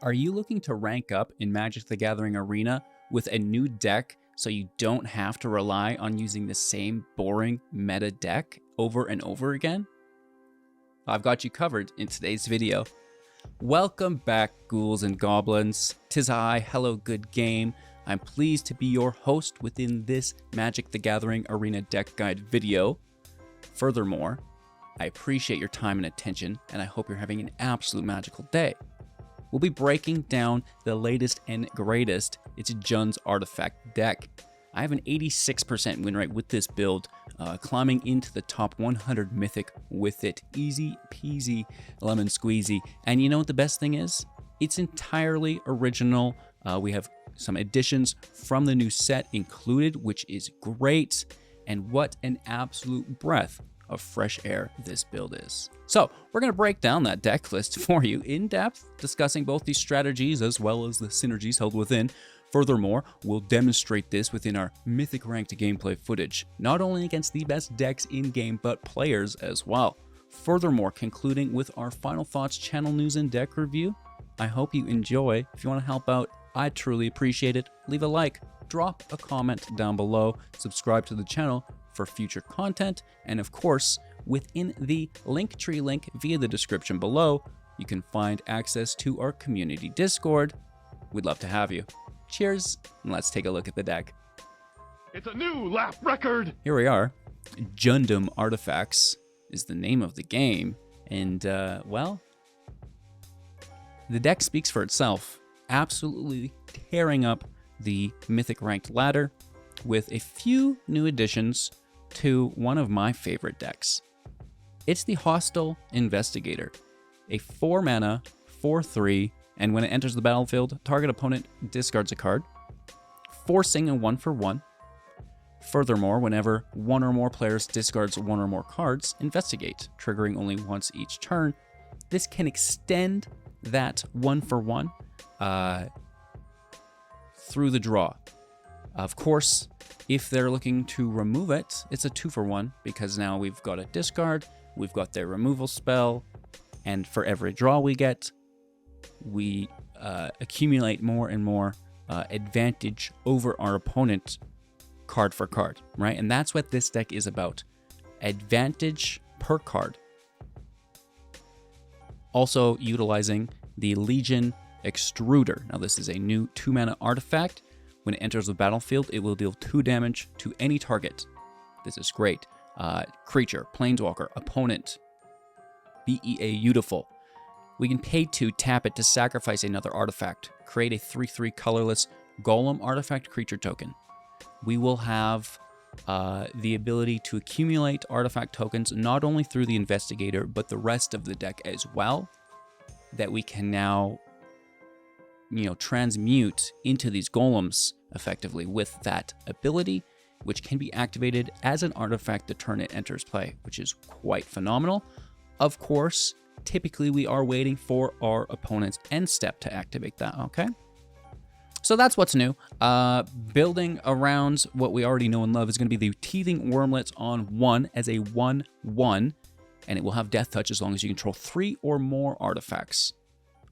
Are you looking to rank up in Magic the Gathering Arena with a new deck so you don't have to rely on using the same boring meta deck over and over again? I've got you covered in today's video. Welcome back, ghouls and goblins. 'Tis I, hello good game. I'm pleased to be your host within this Magic the Gathering Arena deck guide video. Furthermore, I appreciate your time and attention, and I hope you're having an absolute magical day. We'll be breaking down the latest and greatest. It's Jund's Artifact deck. I have an 86% win rate with this build, climbing into the top 100 Mythic with it. Easy peasy, lemon squeezy. And you know what the best thing is? It's entirely original. We have some additions from the new set included, which is great. And what an absolute breath of fresh air this build is. So we're going to break down that deck list for you in depth, discussing both these strategies as well as the synergies held within. Furthermore, we'll demonstrate this within our Mythic ranked gameplay footage, not only against the best decks in game, but players as well. Furthermore, concluding with our final thoughts channel news and deck review. I hope you enjoy. If you want to help out, I'd truly appreciate it. Leave a like, drop a comment down below, subscribe to the channel for future content, and of course, within the Linktree link via the description below, you can find access to our community Discord. We'd love to have you. Cheers, and let's take a look at the deck. It's a new lap record! Here we are. Jund's Artifacts is the name of the game, and well, the deck speaks for itself. Absolutely tearing up the Mythic ranked ladder with a few new additions to one of my favorite decks. It's the Hostile Investigator, a 4-mana, 4/3, and when it enters the battlefield, target opponent discards a card, forcing a 1-for-1. Furthermore, whenever one or more players discards one or more cards, investigate, triggering only once each turn. This can extend that 1-for-1 through the draw. Of course, if they're looking to remove it, it's a 2-for-1 because now we've got a discard, we've got their removal spell, and for every draw we get, we accumulate more and more advantage over our opponent card for card, right? And that's what this deck is about. Advantage per card. Also utilizing the Legion Extruder. Now this is a new 2-mana artifact. When it enters the battlefield, it will deal 2 damage to any target. This is great. Creature, planeswalker, opponent. Beautiful. We can pay to tap it to sacrifice another artifact. Create a 3/3 colorless golem artifact creature token. We will have the ability to accumulate artifact tokens not only through the Investigator, but the rest of the deck as well, that we can now transmute into these golems effectively with that ability, which can be activated as an artifact the turn it enters play, which is quite phenomenal. Of course, typically we are waiting for our opponent's end step to activate that, okay? So that's what's new. Building around what we already know and love is going to be the Teething Wormlets on 1 as a 1/1, and it will have Death Touch as long as you control 3 or more artifacts.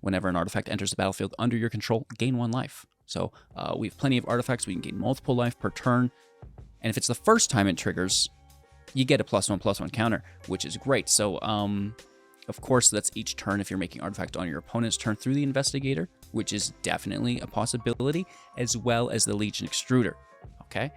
Whenever an artifact enters the battlefield under your control, gain 1 life. So we have plenty of artifacts. We can gain multiple life per turn. And if it's the first time it triggers, you get a +1/+1 counter, which is great. So, of course, that's each turn if you're making artifact on your opponent's turn through the Investigator, which is definitely a possibility, as well as the Legion Extruder. Okay?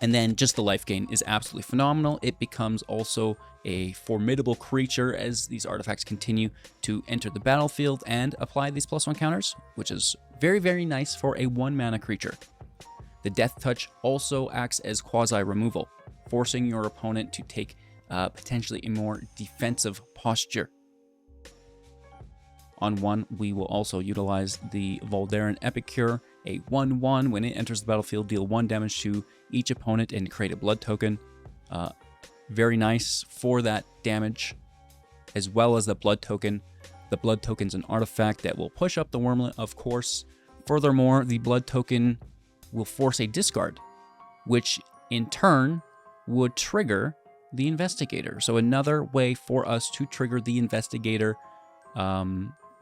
And then just the life gain is absolutely phenomenal. It becomes also a formidable creature as these artifacts continue to enter the battlefield and apply these +1 counters, which is very, very nice for a 1-mana creature. The Death Touch also acts as quasi-removal, forcing your opponent to take potentially a more defensive posture. On 1, we will also utilize the Voldaren Epicure, a 1/1. When it enters the battlefield, deal 1 damage to each opponent and create a blood token. Very nice for that damage, as well as the blood token. The blood token's an artifact that will push up the Wormlet, of course. Furthermore, the blood token will force a discard, which in turn would trigger the Investigator. So another way for us to trigger the Investigator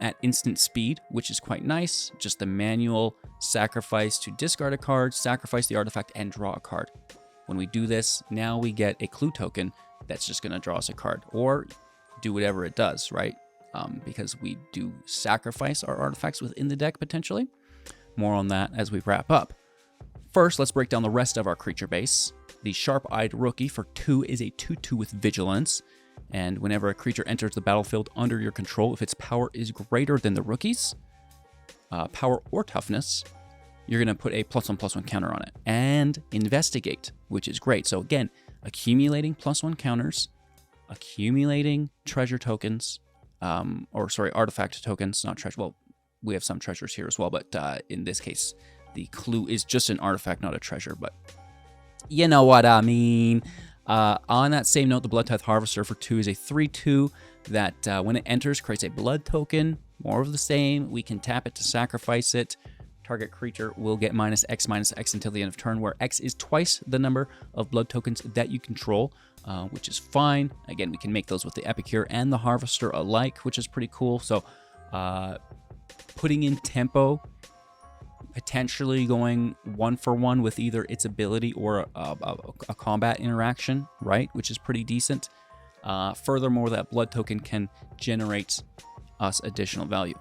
at instant speed, which is quite nice. Just the manual sacrifice to discard a card, sacrifice the artifact, and draw a card. When we do this, now we get a clue token that's just going to draw us a card, or do whatever it does, right? Because we do sacrifice our artifacts within the deck potentially. More on that as we wrap up. First, let's break down the rest of our creature base. The Sharp-Eyed Rookie for 2 is a 2/2 with Vigilance. And whenever a creature enters the battlefield under your control, if its power is greater than the rookie's power or toughness, you're going to put a +1/+1 counter on it. And Investigate, which is great. So again, accumulating +1 counters, accumulating treasure tokens, artifact tokens, not treasure. Well, we have some treasures here as well, but in this case, the clue is just an artifact, not a treasure, but you know what I mean. On that same note, the Bloodtithe Harvester for 2 is a 3/2 that when it enters, creates a blood token. More of the same. We can tap it to sacrifice it. Target creature will get -X/-X until the end of turn, where X is twice the number of blood tokens that you control, which is fine. Again, we can make those with the Epicure and the Harvester alike, which is pretty cool. So putting in tempo, potentially going 1-for-1 with either its ability or a combat interaction, right? Which is pretty decent. Furthermore, that blood token can generate us additional value.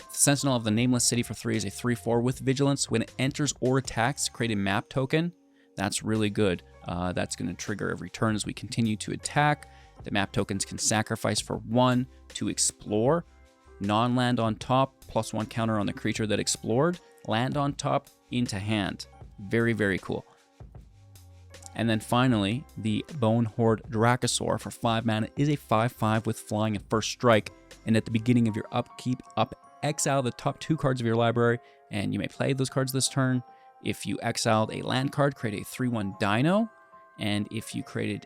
Sentinel of the Nameless City for 3 is a 3/4 with Vigilance. When it enters or attacks, create a map token. That's really good. That's going to trigger every turn as we continue to attack. The map tokens can sacrifice for 1 to explore. Non-land on top, +1 counter on the creature that explored. Land on top, into hand. Very, very cool. And then finally, the Bone Horde Dracosaur for 5 mana is a 5/5 with flying and first strike. And at the beginning of your upkeep, exile the top 2 cards of your library, and you may play those cards this turn. If you exiled a land card, create a 3/1 Dino. And if you created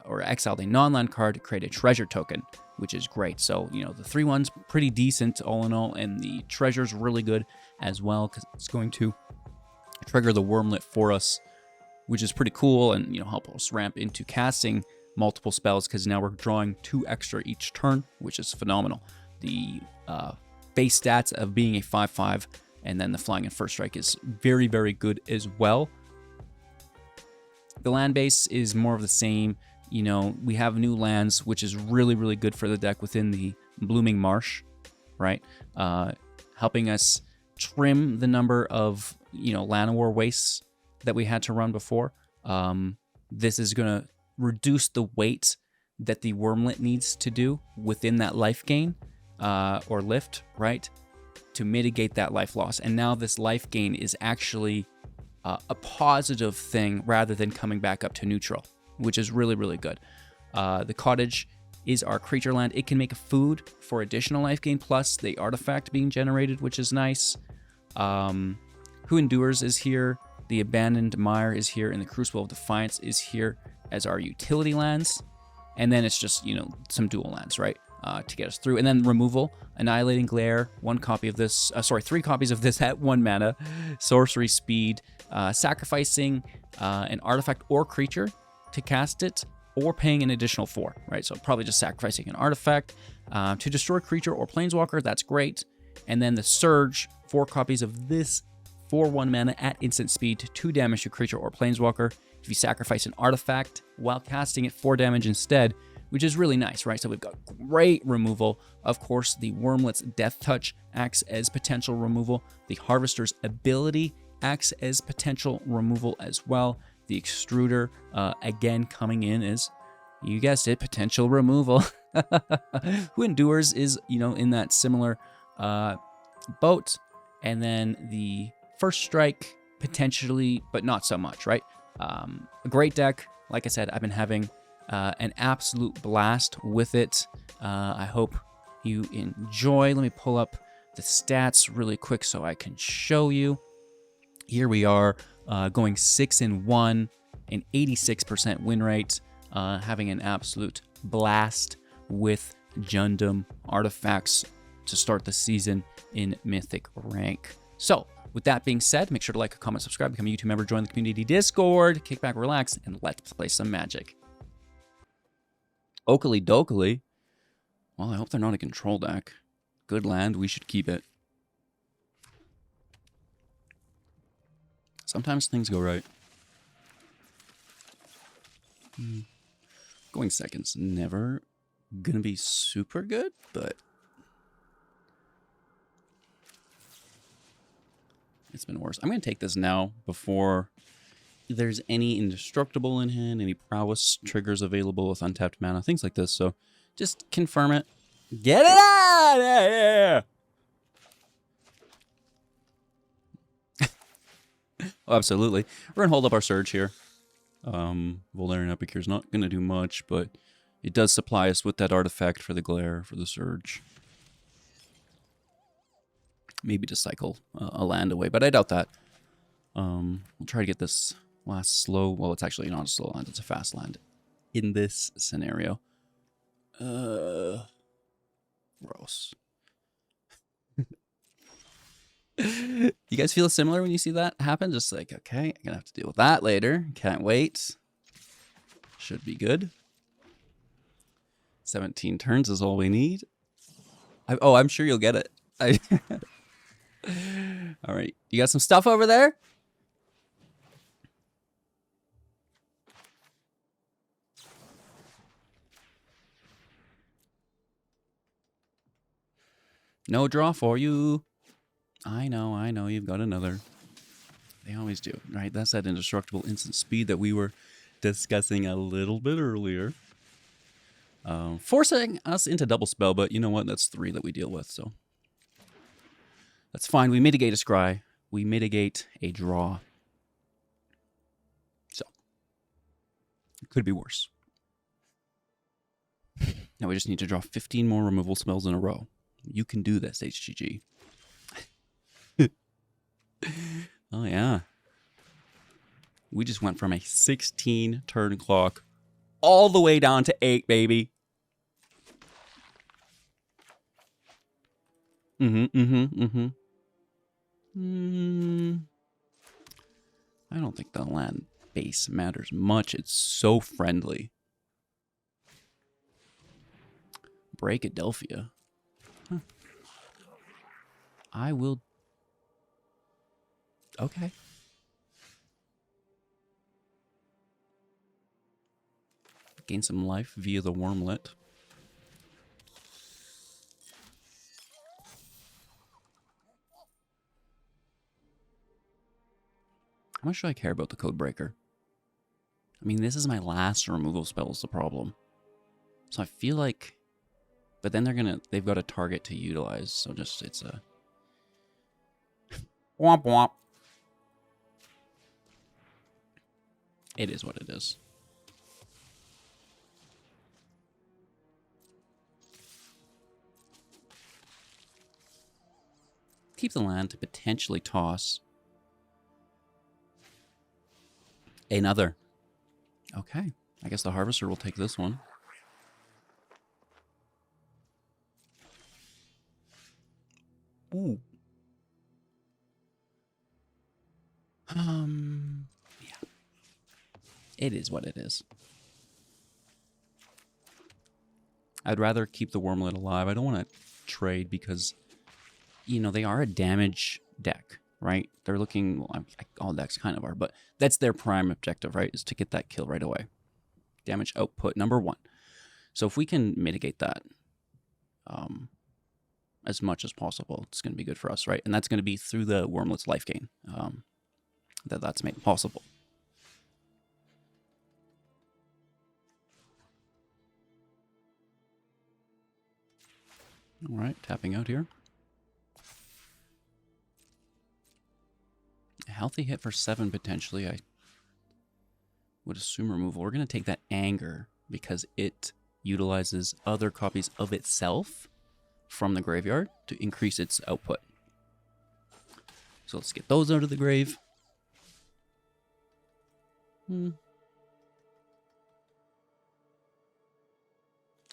or exiled a non-land card, create a treasure token, which is great. So, you know, the 3/1's pretty decent all in all, and the treasure's really good as well, because it's going to trigger the Wormlet for us, which is pretty cool, and, you know, help us ramp into casting multiple spells, because now we're drawing 2 extra each turn, which is phenomenal. The base stats of being a 5/5, and then the flying and first strike is very, very good as well. The land base is more of the same. You know, we have new lands, which is really, really good for the deck within the Blooming Marsh, right? Helping us trim the number of, you know, Llanowar wastes that we had to run before. This is going to reduce the weight that the Wormlet needs to do within that life gain or lift, right? To mitigate that life loss. And now this life gain is actually a positive thing rather than coming back up to neutral, which is really, really good. The Cottage is our creature land. It can make a food for additional life gain plus the artifact being generated, which is nice. Who Endures is here. The Abandoned Mire is here, and the Crucible of Defiance is here as our utility lands. And then it's just, you know, some dual lands, right? To get us through. And then removal, Annihilating Glare, 1 copy of this, 3 copies of this at 1 mana, sorcery speed, sacrificing an artifact or creature to cast it, or paying an additional 4, right? So probably just sacrificing an artifact to destroy a creature or planeswalker. That's great. And then the Surge, 4 copies of this for 1 mana at instant speed, 2 damage to creature or planeswalker. If you sacrifice an artifact while casting it, 4 damage instead, which is really nice, right? So we've got great removal. Of course, the Wormlet's Death Touch acts as potential removal. The Harvester's ability acts as potential removal as well. The Extruder, again, coming in as, you guessed it, potential removal. Who Endures is, you know, in that similar boat. And then the First Strike, potentially, but not so much, right? A great deck. Like I said, I've been having an absolute blast with it. I hope you enjoy. Let me pull up the stats really quick so I can show you. Here we are, going 6-1, an 86% win rate, having an absolute blast with Jundum artifacts to start the season in Mythic rank. So, with that being said, make sure to like, comment, subscribe, become a YouTube member, join the community Discord, kick back, relax, and let's play some Magic. Oakley Dokley. Well, I hope they're not a control deck. Good land. We should keep it. Sometimes things go right. Going second's never gonna be super good, but it's been worse. I'm gonna take this now before there's any indestructible in hand, any prowess triggers available with untapped mana, things like this. So just confirm it. Get it out of here! Oh, absolutely. We're gonna hold up our surge here. Volarian Epicure is not gonna do much, but it does supply us with that artifact for the glare, for the surge. Maybe to cycle a land away, but I doubt that. We'll try to get this last slow. Well, it's actually not a slow land, it's a fast land in this scenario. Gross. You guys feel similar when you see that happen? Just like, okay, I'm gonna have to deal with that later. Can't wait. Should be good. 17 turns is all we need. I'm sure you'll get it. All right, you got some stuff over there? No draw for you. I know, you've got another. They always do, right? That's that indestructible instant speed that we were discussing a little bit earlier. Forcing us into double spell, but you know what? That's 3 that we deal with, so. That's fine. We mitigate a scry. We mitigate a draw. So. It could be worse. Now we just need to draw 15 more removal spells in a row. You can do this, HGG. Oh, yeah. We just went from a 16 turn clock all the way down to 8, baby. I don't think the land base matters much. It's so friendly. Break Adelphia. Huh. I will... Okay. Gain some life via the Wormlet. How much do I care about the Codebreaker? I mean, this is my last removal spell is the problem. So I feel like... But then they've got a target to utilize, so just, it's a... Womp womp. It is what it is. Keep the land to potentially toss. Another. Okay. I guess the Harvester will take this one. Ooh. Yeah. It is what it is. I'd rather keep the Wormlet alive. I don't want to trade because, you know, they are a damage deck, right? They're looking, well, all decks kind of are, but that's their prime objective, right? Is to get that kill right away. Damage output, number 1. So if we can mitigate that as much as possible, it's going to be good for us, right? And that's going to be through the Wormlet's life gain that's made possible. All right, tapping out here. A healthy hit for 7 potentially. I would assume removal. We're going to take that anger because it utilizes other copies of itself from the graveyard to increase its output. So let's get those out of the grave.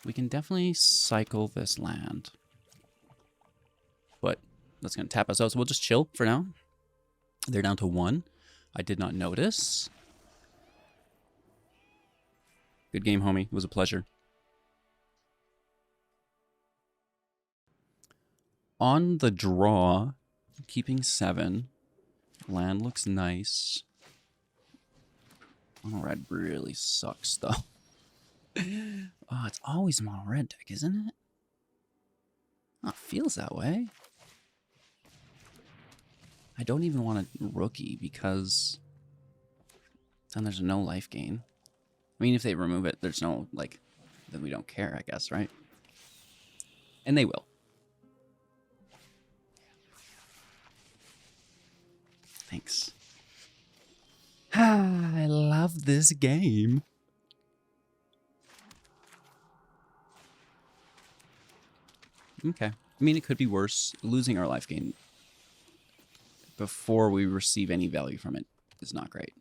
We can definitely cycle this land. But that's going to tap us out, so we'll just chill for now. They're down to 1. I did not notice. Good game, homie. It was a pleasure. on the draw, keeping 7. Land looks nice. Mono red really sucks, though. Oh, it's always mono red deck, isn't it? Oh, it feels that way. I don't even want a rookie because then there's no life gain. I mean, if they remove it, there's no, like, then we don't care, I guess, right? And they will. Thanks. I love this game. Okay. I mean, it could be worse. Losing our life gain before we receive any value from it is not great.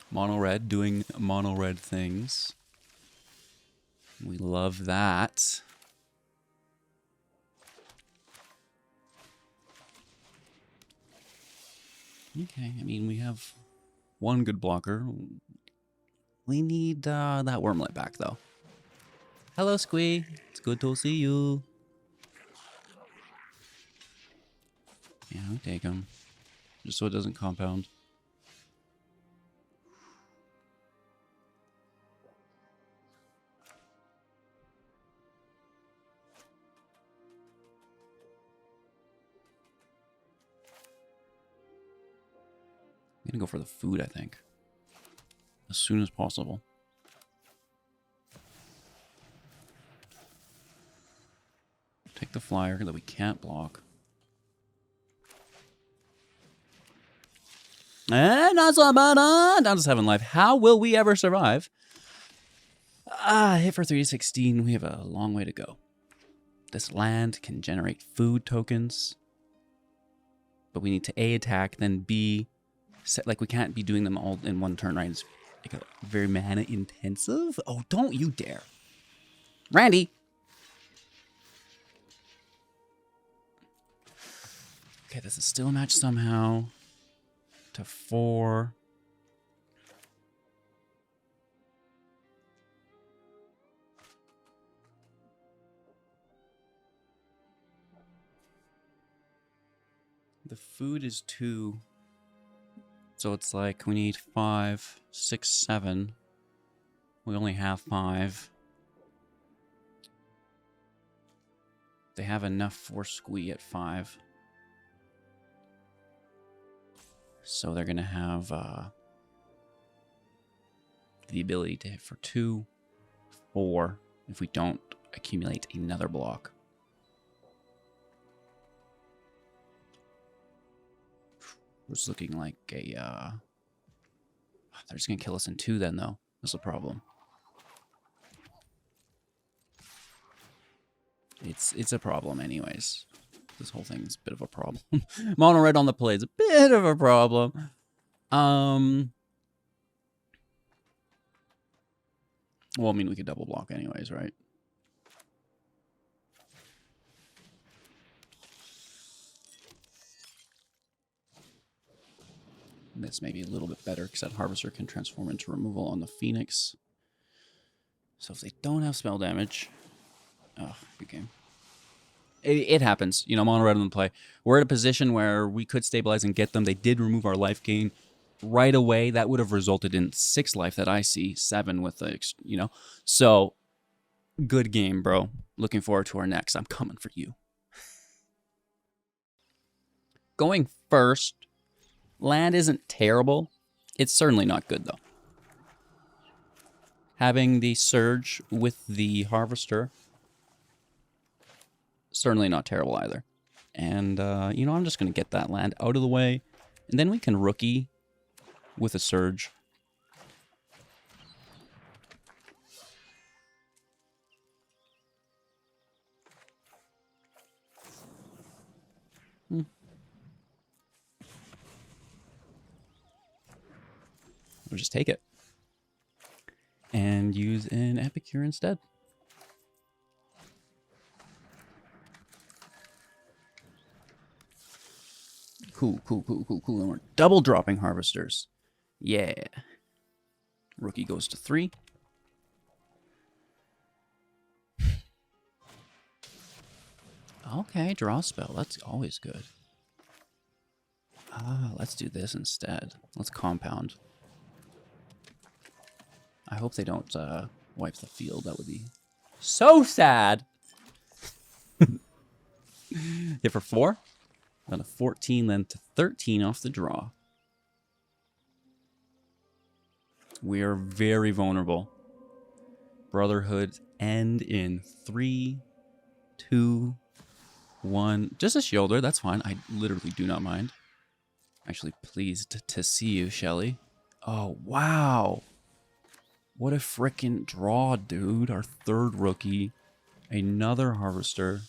Mono red doing mono red things. We love that. Okay, I mean, we have one good blocker. We need that wormlet back, though. Hello, Squee. It's good to see you. Yeah, I'll take him. Just so it doesn't compound. I'm gonna go for the food, I think. As soon as possible. Take the flyer that we can't block. Not so bad, down to 7 life. How will we ever survive? Hit for 316. We have a long way to go. This land can generate food tokens. But we need to A, attack, then B, set, like we can't be doing them all in one turn, right? It's like very mana intensive. Oh, don't you dare. Randy. Okay, this is still a match somehow. To 4. The food is 2. So it's like we need 5, 6, 7. We only have 5. They have enough for Squee at 5. So they're going to have the ability to hit for 2, 4, if we don't accumulate another block. It's looking like a... they're just going to kill us in 2 then, though. That's a problem. It's a problem anyways. This whole thing is a bit of a problem. Mono red on the play is a bit of a problem. Well, I mean, we could double block anyways, right? This may be a little bit better because that Harvester can transform into removal on the Phoenix. So if they don't have spell damage... Oh, good game. It happens. You know, mono red on the play. We're at a position where we could stabilize and get them. They did remove our life gain right away. That would have resulted in 6 life that I see. 7 with the, you know. So, good game, bro. Looking forward to our next. I'm coming for you. Going first, land isn't terrible. It's certainly not good, though. Having the Surge with the Harvester... certainly not terrible either. And, you know, I'm just going to get that land out of the way. And then we can rookie with a Surge. We'll just take it. And use an Epicure instead. Cool. And we're double dropping Harvesters. Yeah. Rookie goes to 3. Okay, draw a spell. That's always good. Let's do this instead. Let's compound. I hope they don't wipe the field. That would be so sad. Hit for 4. Then a 14, then to 13 off the draw. We are very vulnerable. Brotherhood end in 3, 2, 1. Just a shielder, that's fine. I literally do not mind. Actually pleased to see you, Shelly. Oh, wow. What a frickin' draw, dude. Our 3rd rookie. Another harvester.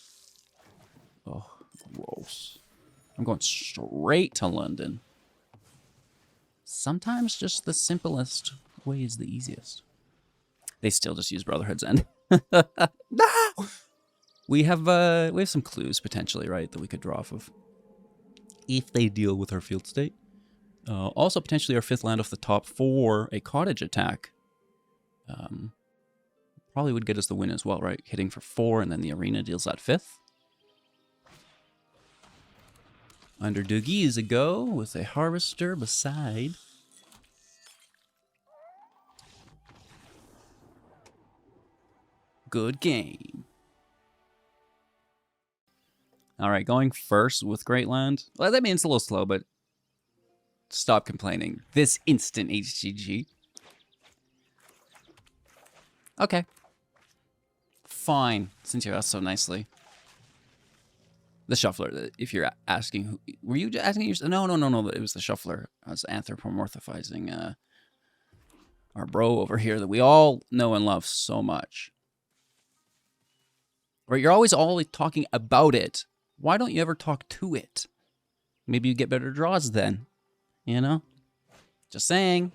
Oh, gross. I'm going straight to London. Sometimes just the simplest way is the easiest. They still just use Brotherhood's End. No! We have some clues potentially, right, that we could draw off of. If they deal with our field state. Also, potentially our 5th land off the top for a cottage attack. Probably would get us the win as well, right? Hitting for 4, and then the arena deals that 5th. Underdoogie is a go with a harvester beside. Good game. All right, going first with Great Land. Well, that means it's a little slow, but stop complaining. This instant HGG. Okay. Fine, since you asked so nicely. The shuffler, if you're asking, who, were you asking yourself? No, it was the shuffler. I was anthropomorphizing our bro over here that we all know and love so much. Right, you're always talking about it. Why don't you ever talk to it? Maybe you get better draws then. You know? Just saying.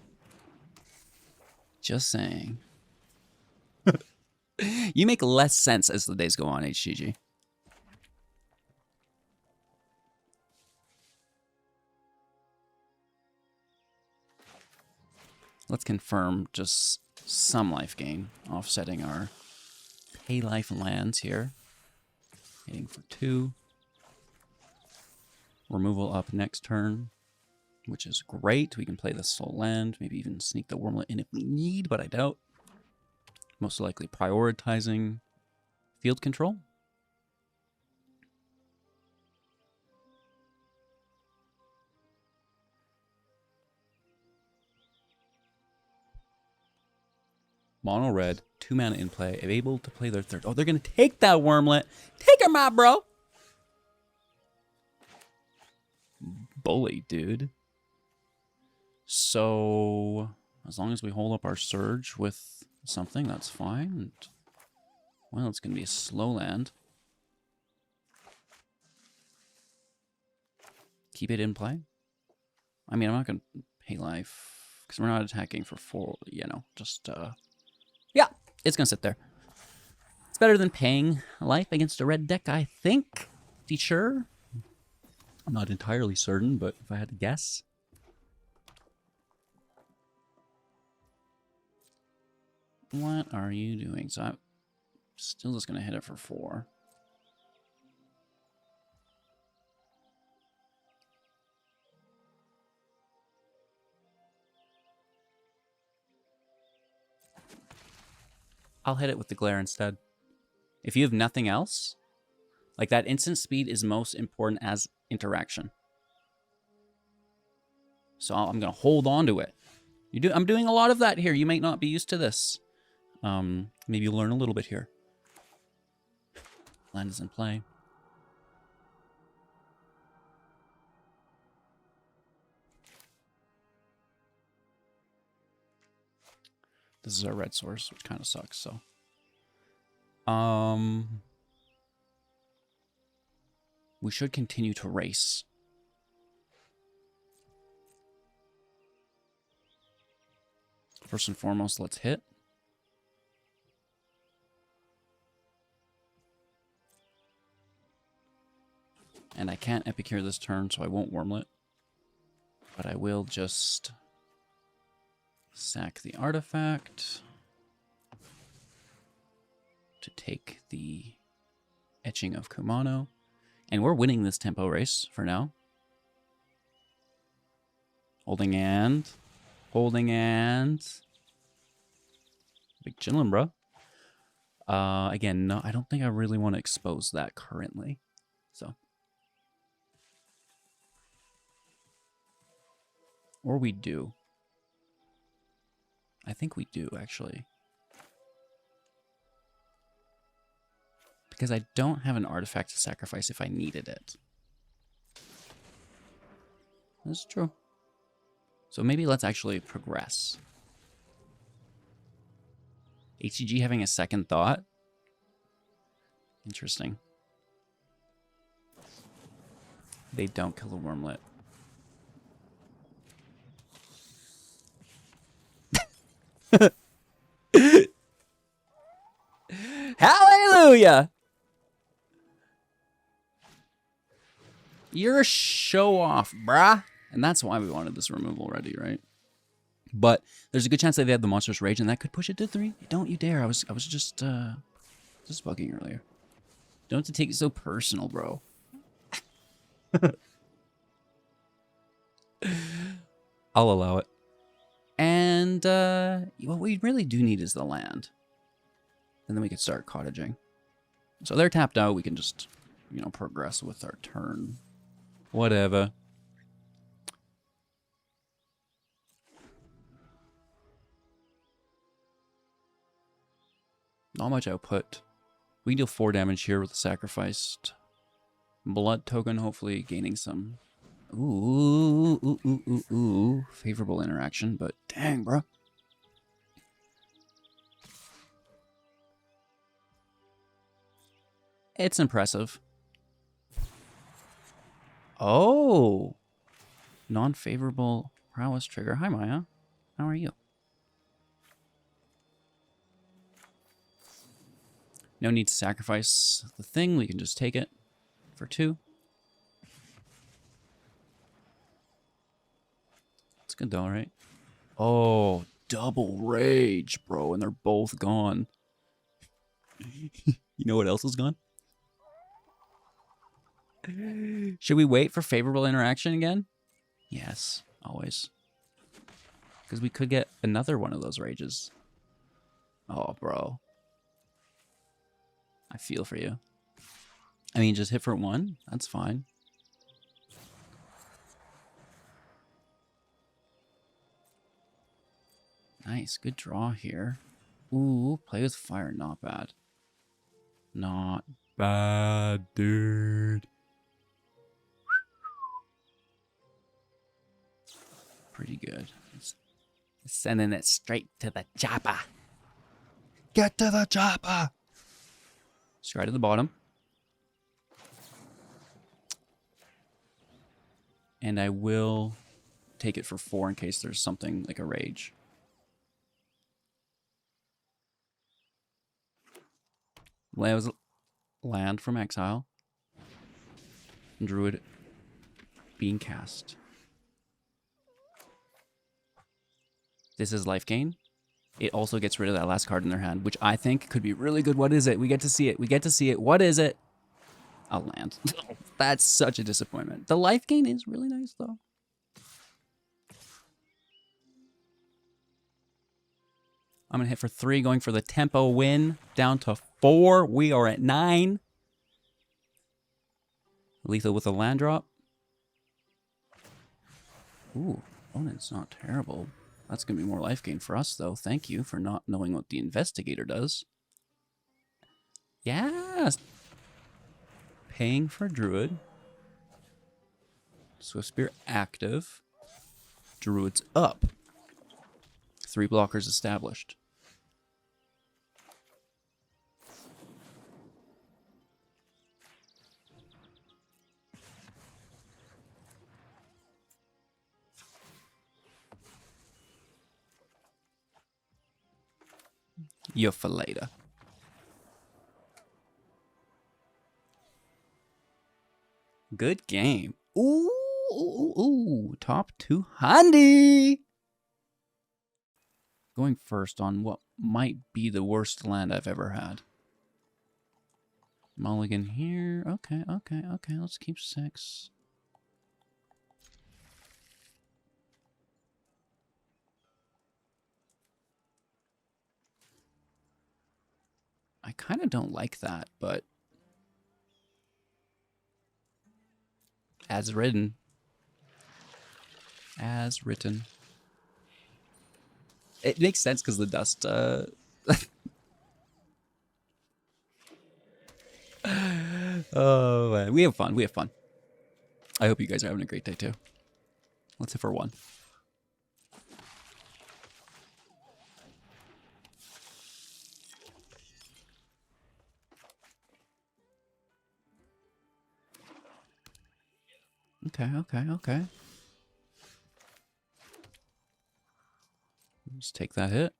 Just saying. You make less sense as the days go on, HGG. Let's confirm just some life gain, offsetting our pay life lands here. Hitting for 2. Removal up next turn, which is great. We can play the soul land, maybe even sneak the wormlet in if we need, but I doubt. Most likely prioritizing field control. Mono red, 2 mana in play, able to play their 3rd. Oh, they're going to take that wormlet. Take him out, bro. Bully, dude. So, as long as we hold up our surge with something, that's fine. And, well, it's going to be a slow land. Keep it in play. I mean, I'm not going to pay life because we're not attacking for 4, you know, just, yeah, it's going to sit there. It's better than paying life against a red deck, I think. Sure. I'm not entirely certain, but if I had to guess. What are you doing? So I'm still just going to hit it for 4. I'll hit it with the glare instead. If you have nothing else, like that instant speed is most important as interaction. So I'm going to hold on to it. I'm doing a lot of that here. You might not be used to this. Maybe you'll learn a little bit here. Land is in play. This is our red source, which kind of sucks, so. We should continue to race. First and foremost, let's hit. And I can't Epicure this turn, so I won't Wormlet. But I will just Sack the artifact to take the etching of Kumano. And we're winning this tempo race for now. Holding and. Holding and. Big chillin', bro. Again, no, I don't think I really want to expose that currently. So. Or we do. I think we do, actually. Because I don't have an artifact to sacrifice if I needed it. That's true. So maybe let's actually progress. HCG having a second thought? Interesting. They don't kill the wormlet. Hallelujah! You're a show-off, brah. And that's why we wanted this removal already, right? But there's a good chance that they had the Monstrous Rage, and that could push it to 3. Don't you dare. I was just bugging earlier. Don't have to take it so personal, bro. I'll allow it. And what we really do need is the land. And then we can start cottaging. So they're tapped out. We can just, you know, progress with our turn. Whatever. Not much output. We can deal 4 damage here with the sacrificed blood token, hopefully gaining some. Ooh. Favorable interaction, but dang, bro. It's impressive. Oh. Non-favorable prowess trigger. Hi, Maya. How are you? No need to sacrifice the thing. We can just take it for 2. It's good though, right? Oh, double rage, bro. And they're both gone. You know what else is gone? Should we wait for favorable interaction again? Yes, always. Because we could get another one of those rages. Oh, bro. I feel for you. I mean, just hit for 1. That's fine. Nice. Good draw here. Ooh, play with fire. Not bad. Not bad, dude. Pretty good. Sending it straight to the chopper. Get to the chopper. Straight to the bottom. And I will take it for 4 in case there's something like a rage. Land from exile. Druid being cast. This is life gain. It also gets rid of that last card in their hand, which I think could be really good. What is it? We get to see it. We get to see it. What is it? A land. That's such a disappointment. The life gain is really nice, though. I'm going to hit for 3, going for the tempo win. Down to 4. We are at 9. Lethal with a land drop. Ooh, opponent's not terrible. That's going to be more life gain for us, though. Thank you for not knowing what the Investigator does. Yes! Paying for Druid. Swift Spear active. Druid's up. 3 blockers established. You for later. Good game. Ooh, top 200. going first on what might be the worst land I've ever had. Mulligan here. Okay, okay, okay. Let's keep 6. I kind of don't like that, but as written. As written. It makes sense because the dust... Oh, man. We have fun. We have fun. I hope you guys are having a great day, too. Let's hit for 1. Okay, okay, okay. Let's take that hit.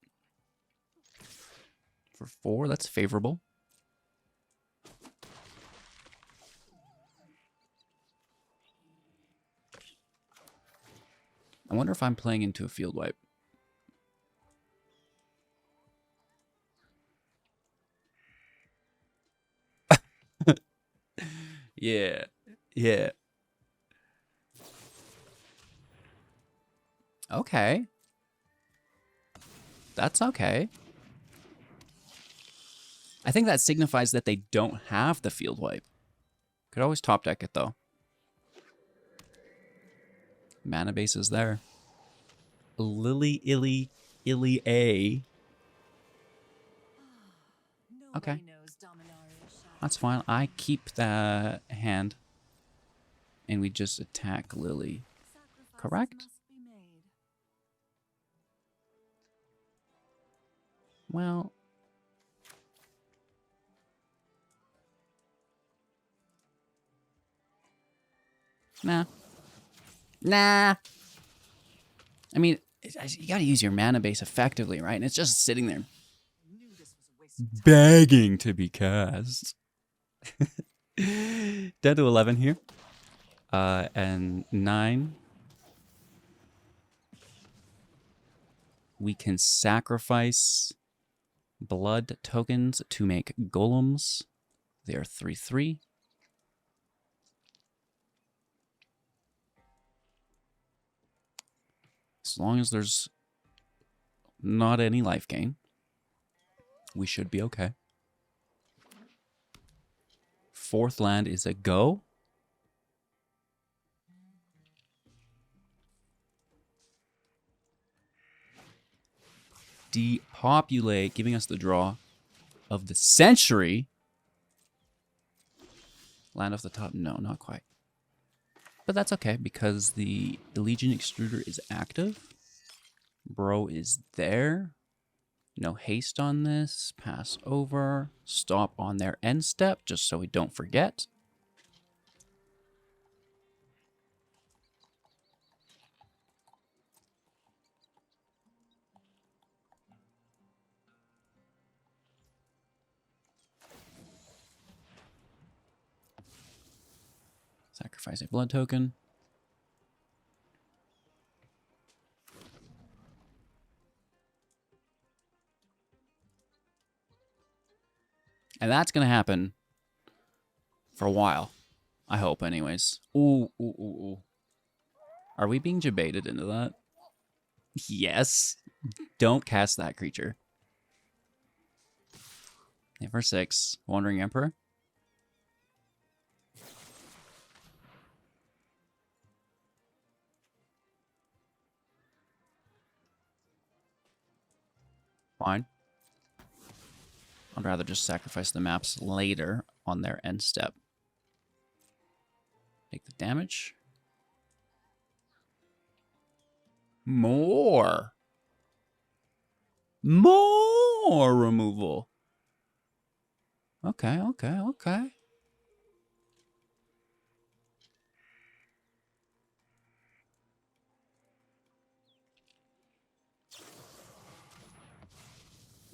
For 4, that's favorable. I wonder if I'm playing into a field wipe. Yeah, yeah. Okay. That's okay. I think that signifies that they don't have the field wipe. Could always top deck it, though. Mana base is there. Lily Illy Illy A. Okay. That's fine. I keep that hand. And we just attack Lily. Correct? Well... Nah. Nah. I mean, you gotta use your mana base effectively, right? And it's just sitting there begging to be cast. Down to 11 here. And 9. We can sacrifice blood tokens to make golems. They are 3/3. As long as there's not any life gain, we should be okay. 4th land is a go. Depopulate, giving us the draw of the century. Land off the top? No, not quite. But that's okay, because the Legion Extruder is active. Bro is there. No haste on this. Pass over. Stop on their end step, just so we don't forget. Sacrifice a blood token. And that's going to happen for a while. I hope, anyways. Ooh, ooh, ooh, ooh. Are we being debated into that? Yes. Don't cast that creature. Hit for 6. Wandering Emperor. Fine. I'd rather just sacrifice the maps later on their end step. Take the damage. More removal. Okay, okay, okay.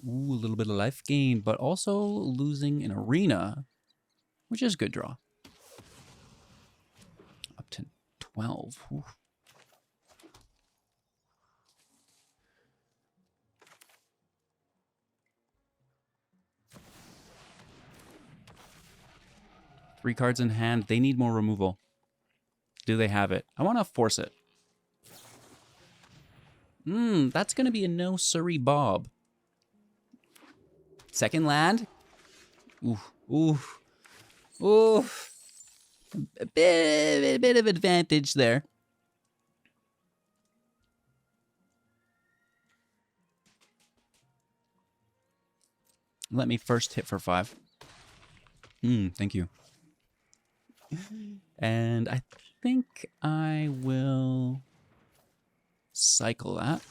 Ooh, a little bit of life gain, but also losing an arena, which is a good draw. Up to 12. Ooh. 3 cards in hand. They need more removal. Do they have it? I want to force it. That's going to be a no siree Bob. Second land. Oof, oof, oof. A bit of advantage there. Let me first hit for 5. Thank you. And I think I will cycle that.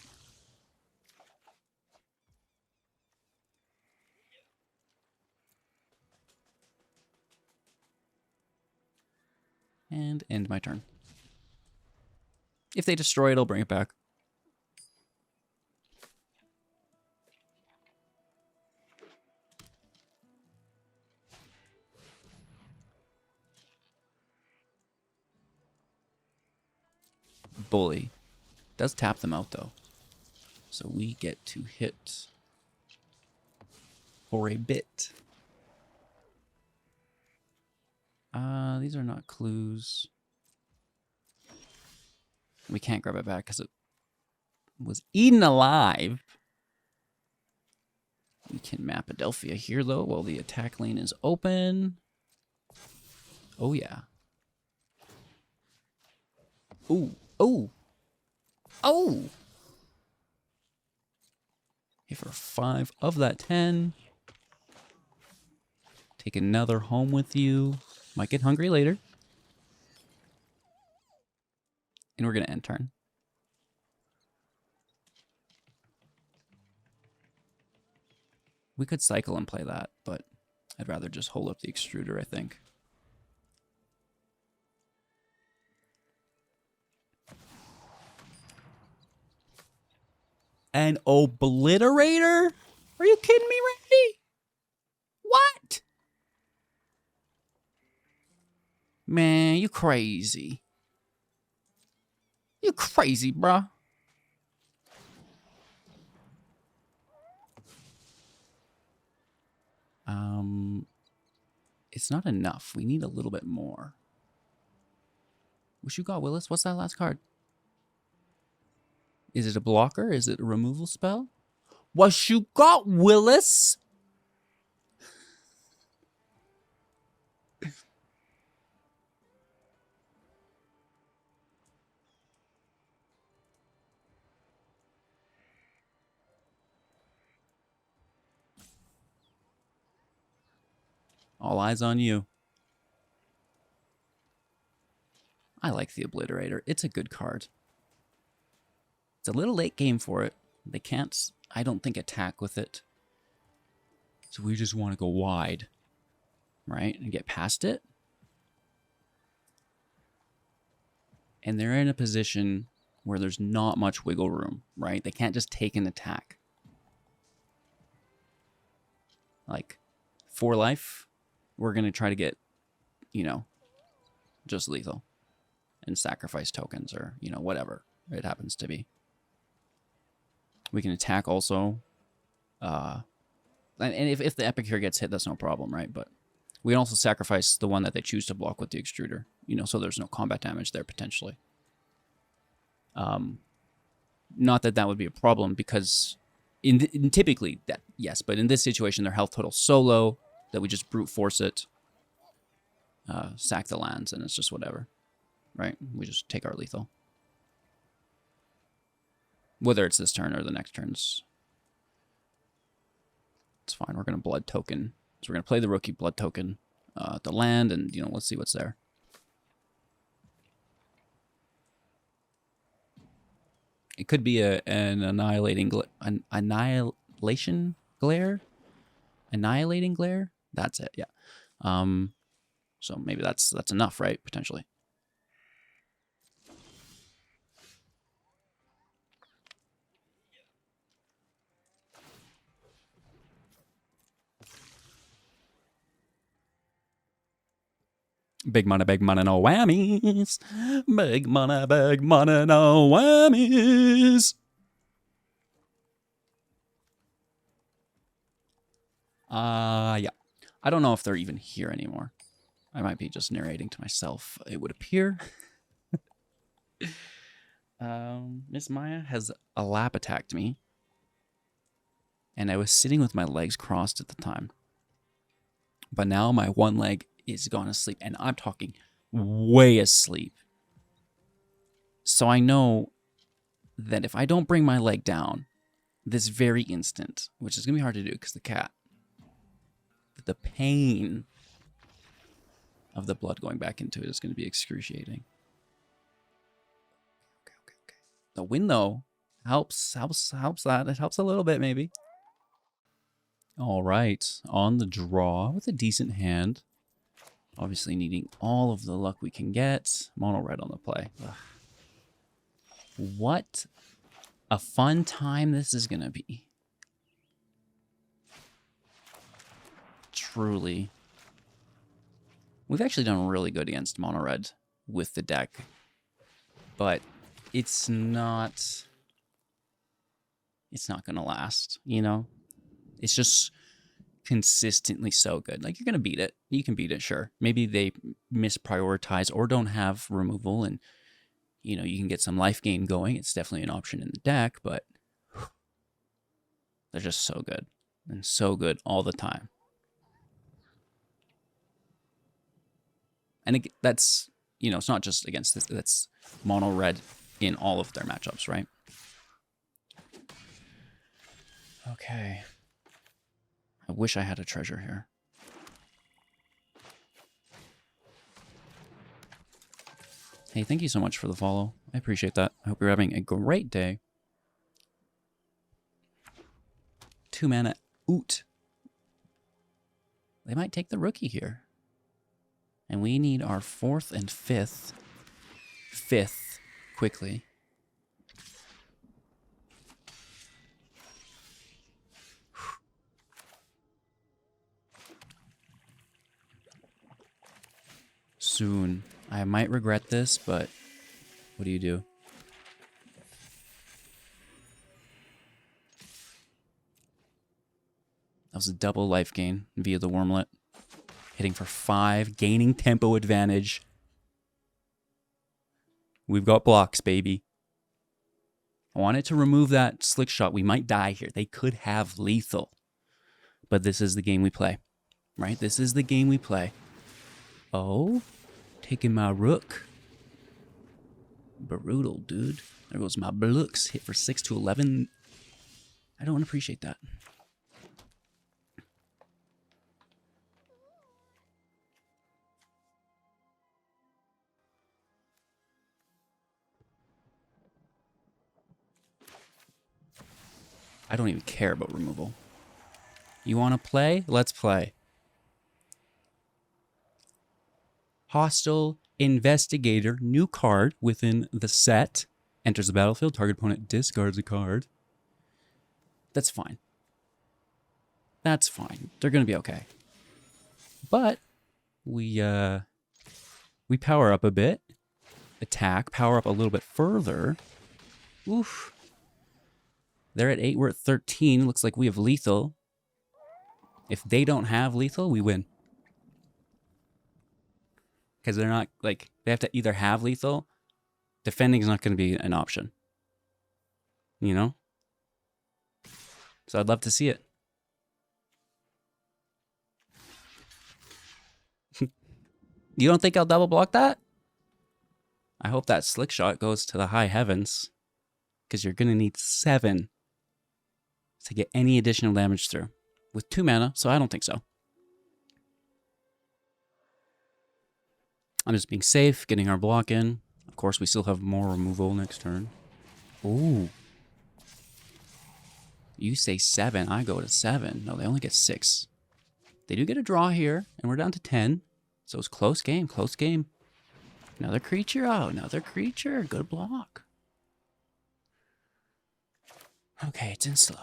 And end my turn. If they destroy it, I'll bring it back. Bully. Does tap them out, though. So we get to hit for a bit. These are not clues. We can't grab it back because it was eaten alive. We can map Adelphia here, though, while the attack lane is open. Oh, yeah. Ooh. Oh. Oh. Hit for 5 of that 10. Take another home with you. Might get hungry later. And we're going to end turn. We could cycle and play that, but I'd rather just hold up the extruder, I think. An obliterator? Are you kidding me, Randy? What? Man, you crazy. You crazy, bruh. It's not enough. We need a little bit more. What you got, Willis? What's that last card? Is it a blocker? Is it a removal spell? What you got, Willis? All eyes on you. I like the Obliterator. It's a good card. It's a little late game for it. They can't, I don't think, attack with it. So we just want to go wide, right? And get past it. And they're in a position where there's not much wiggle room, right? They can't just take an attack. Like, 4 life, we're going to try to get, just lethal. And sacrifice tokens or, whatever it happens to be. We can attack also. And if the Epic here gets hit, that's no problem, right? But we can also sacrifice the one that they choose to block with the extruder, so there's no combat damage there potentially. Not that that would be a problem because in typically that, yes, but in this situation, their health total's so low that we just brute force it, sack the lands, and it's just whatever, right? We just take our lethal. Whether it's this turn or the next turns, it's fine. We're going to blood token. So we're going to play the rookie blood token at the land, and, let's see what's there. It could be an annihilating annihilation glare? Annihilating glare? That's it, yeah. So maybe that's enough, right? Potentially. Big money, no whammies. Big money, no whammies. Yeah. I don't know if they're even here anymore. I might be just narrating to myself, it would appear. Miss Maya has a lap attacked me. And I was sitting with my legs crossed at the time. But now my one leg is gone asleep. And I'm talking way asleep. So I know that if I don't bring my leg down this very instant, which is going to be hard to do because the cat, the pain of the blood going back into it is going to be excruciating. Okay. The win, though, helps that. It helps a little bit, maybe. All right, on the draw with a decent hand. Obviously needing all of the luck we can get. Mono red on the play. Ugh. What a fun time this is going to be. Truly. We've actually done really good against mono red with the deck. But it's not going to last, you know? It's just consistently so good. Like, you're going to beat it. You can beat it, sure. Maybe they misprioritize or don't have removal and, you know, you can get some life gain going. It's definitely an option in the deck, but they're just so good. And so good all the time. And that's, you know, it's not just against this. That's mono red in all of their matchups, right? Okay. I wish I had a treasure here. Hey, thank you so much for the follow. I appreciate that. I hope you're having a great day. 2 mana Oot. They might take the rookie here. And we need our 4th and 5th. 5th quickly. Soon. I might regret this, but what do you do? That was a double life gain via the Wormlet. Hitting for 5, gaining tempo advantage. We've got blocks, baby. I wanted to remove that slick shot. We might die here. They could have lethal. But this is the game we play, right? This is the game we play. Oh, taking my rook. Brutal, dude. There goes my blooks. Hit for 6 to 11. I don't appreciate that. I don't even care about removal. You want to play? Let's play. Hostile Investigator, new card within the set. Enters the battlefield, target opponent discards a card. That's fine. That's fine. They're going to be okay. But we power up a bit. Attack, power up a little bit further. Oof. They're at 8, we're at 13. Looks like we have lethal. If they don't have lethal, we win. Because they're not, like, they have to either have lethal. Defending is not going to be an option. You know? So I'd love to see it. You don't think I'll double block that? I hope that slick shot goes to the high heavens. Because you're going to need 7 to get any additional damage through. With 2 mana, so I don't think so. I'm just being safe, getting our block in. Of course, we still have more removal next turn. Ooh. You say 7, I go to 7. No, they only get 6. They do get a draw here, and we're down to 10. So it's close game, close game. Another creature, oh, another creature. Good block. Okay, it's in slow.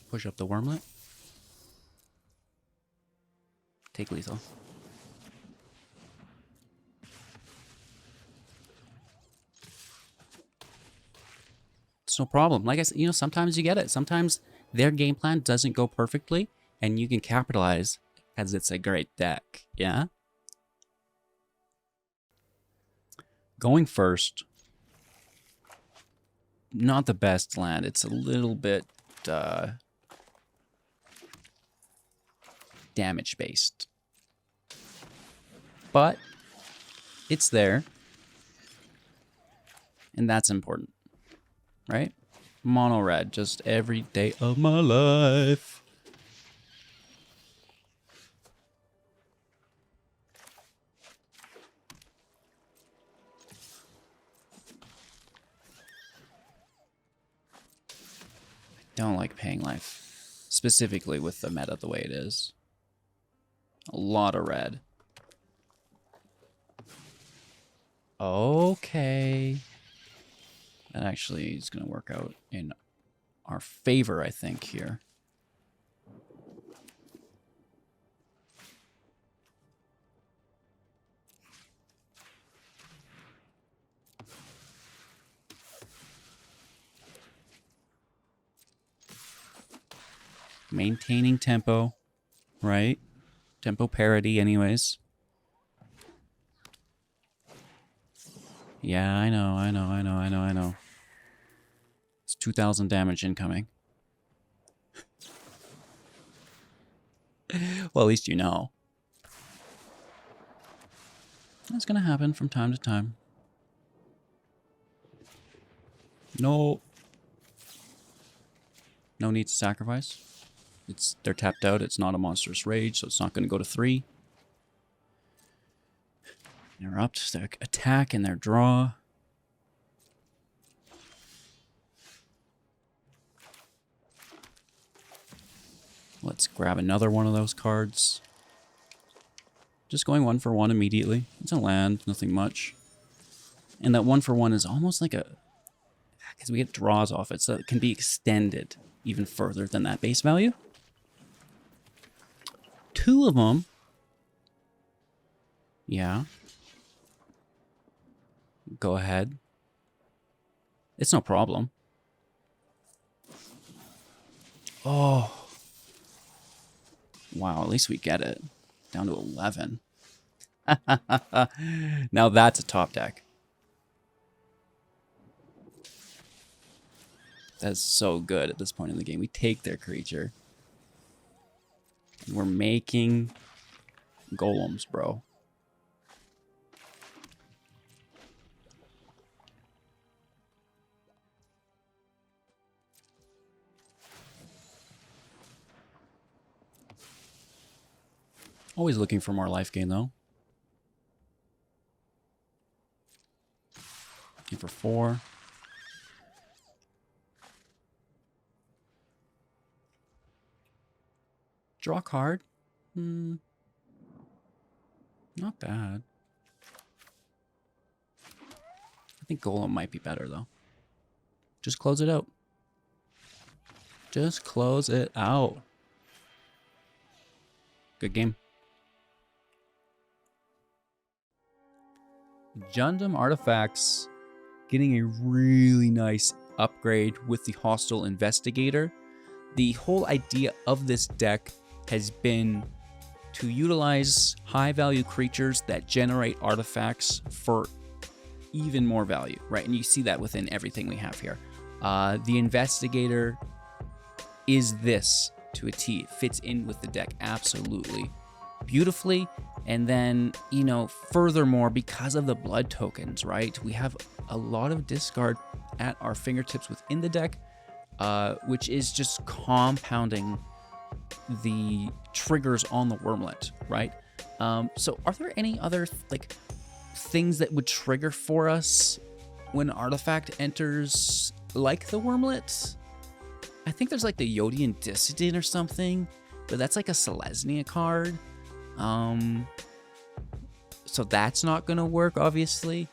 Push up the Wormlet. Take lethal. It's no problem. Like I said, sometimes you get it. Sometimes their game plan doesn't go perfectly, and you can capitalize as it's a great deck. Yeah? Going first, not the best land. It's a little bit damage based. But it's there. And that's important. Right? Mono red, just every day of my life. Don't like paying life, specifically with the meta the way it is. A lot of red. Okay. That actually is going to work out in our favor, I think, here. Maintaining tempo, right? Tempo parity anyways. Yeah, I know. It's 2,000 damage incoming. Well, at least you know. That's gonna happen from time to time. No. No need to sacrifice. They're tapped out. It's not a monstrous rage, so it's not going to go to 3. Interrupt their attack and their draw. Let's grab another one of those cards. Just going 1 for 1 immediately. It's a land, nothing much. And that 1 for 1 is almost like a... because we get draws off it, so it can be extended even further than that base value. 2 of them. Yeah. Go ahead. It's no problem. Oh. Wow, at least we get it. Down to 11. Now that's a top deck. That's so good at this point in the game. We take their creature. And we're making golems, bro. Always looking for more life gain, though. Looking for 4. Draw card. Not bad. I think Golem might be better, though. Just close it out. Just close it out. Good game. Jundum Artifacts getting a really nice upgrade with the Hostile Investigator. The whole idea of this deck has been to utilize high-value creatures that generate artifacts for even more value, right? And you see that within everything we have here. The Investigator is this to a T. It fits in with the deck absolutely beautifully. And then, furthermore, because of the blood tokens, right? We have a lot of discard at our fingertips within the deck, which is just compounding the triggers on the Wormlet, right? So are there any other things that would trigger for us when an artifact enters like the Wormlet? I think there's like the Yodian Dissident or something, but that's like a Selesnya card. So that's not gonna work, obviously.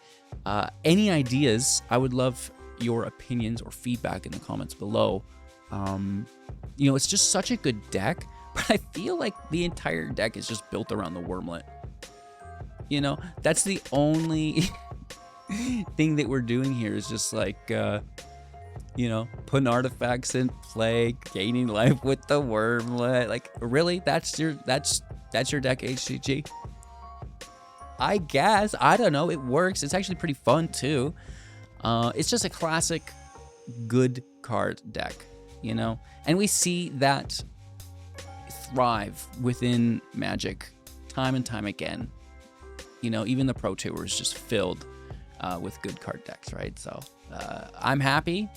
Any ideas? I would love your opinions or feedback in the comments below. It's just such a good deck, but I feel like the entire deck is just built around the Wormlet. That's the only thing that we're doing here is just like you know, putting artifacts in play, gaining life with the wormlet. Like, really? That's your deck, HCG? I guess. I don't know. It works. It's actually pretty fun too. It's just a classic good card deck, you know? And we see that thrive within Magic time and time again. You know, even the Pro Tour is just filled with good card decks, right? So I'm happy.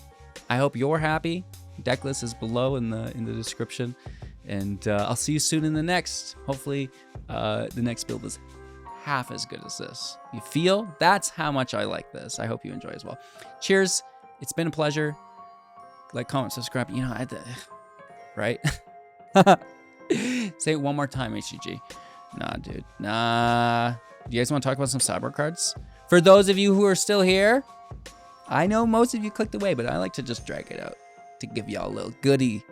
I hope you're happy. Deck list is below in the description. And I'll see you soon in the next. Hopefully the next build is half as good as this. You feel? That's how much I like this. I hope you enjoy as well. Cheers. It's been a pleasure. Like, comment, subscribe. You know, right? Say it one more time, HCG. Nah, dude. Nah. Do you guys want to talk about some sideboard cards? For those of you who are still here, I know most of you clicked away, but I like to just drag it out to give y'all a little goodie.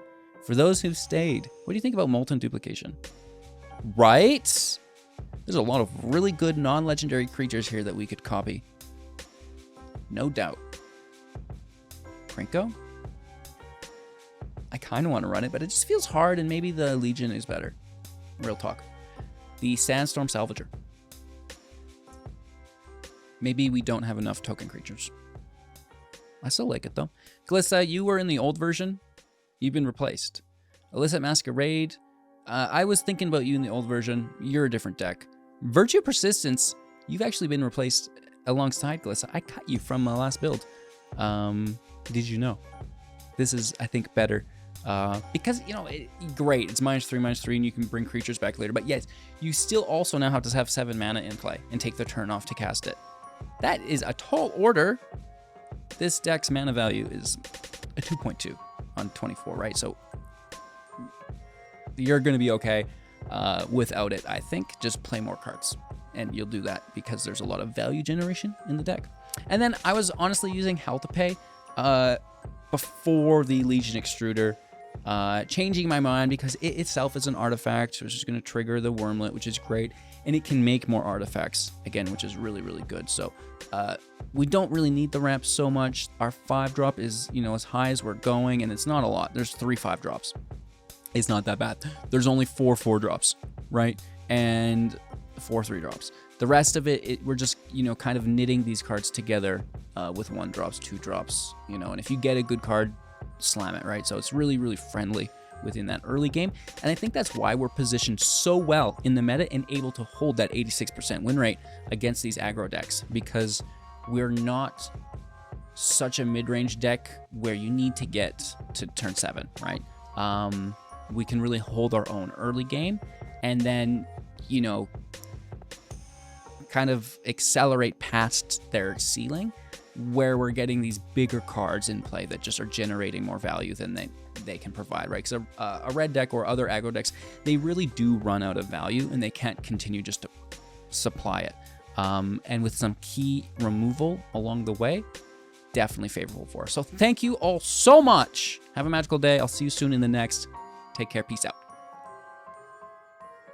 For those who've stayed, what do you think about Molten Duplication? Right? There's a lot of really good non-legendary creatures here that we could copy. No doubt. Krinko? I kind of want to run it, but it just feels hard, and maybe the Legion is better. Real talk. The Sandstorm Salvager. Maybe we don't have enough token creatures. I still like it, though. Glissa, you were in the old version. You've been replaced. Illicit Masquerade. I was thinking about you in the old version. You're a different deck. Virtue Persistence. You've actually been replaced alongside Glissa. I cut you from my last build. Did you know? This is, I think, better. Because, you know, great. It's -3/-3, and you can bring creatures back later. But yes, you still also now have to have 7 mana in play and take the turn off to cast it. That is a tall order. This deck's mana value is a 2.2 on 24, right? So you're going to be okay without it, I think. Just play more cards, and you'll do that because there's a lot of value generation in the deck. And then I was honestly using Hell to Pay before the Legion Extruder, changing my mind because it itself is an artifact, which is going to trigger the Wormlet, which is great, and it can make more artifacts, again, which is really, really good. So we don't really need the ramp so much. Our 5-drop is, you know, as high as we're going, and it's not a lot. There's 3 5-drops. It's not that bad. There's only 4 4-drops, right? And 4 3-drops. The rest of it, we're just, you know, kind of knitting these cards together with 1-drops, 2-drops, you know, and if you get a good card, slam it, right? So it's really, really friendly within that early game. And I think that's why we're positioned so well in the meta and able to hold that 86% win rate against these aggro decks, because we're not such a mid-range deck where you need to get to turn 7, right? We can really hold our own early game and then, you know, kind of accelerate past their ceiling, where we're getting these bigger cards in play that just are generating more value than they can provide, right? Because a red deck or other aggro decks, they really do run out of value and they can't continue just to supply it. And with some key removal along the way, definitely favorable for us. So thank you all so much. Have a magical day. I'll see you soon in the next. Take care. Peace out.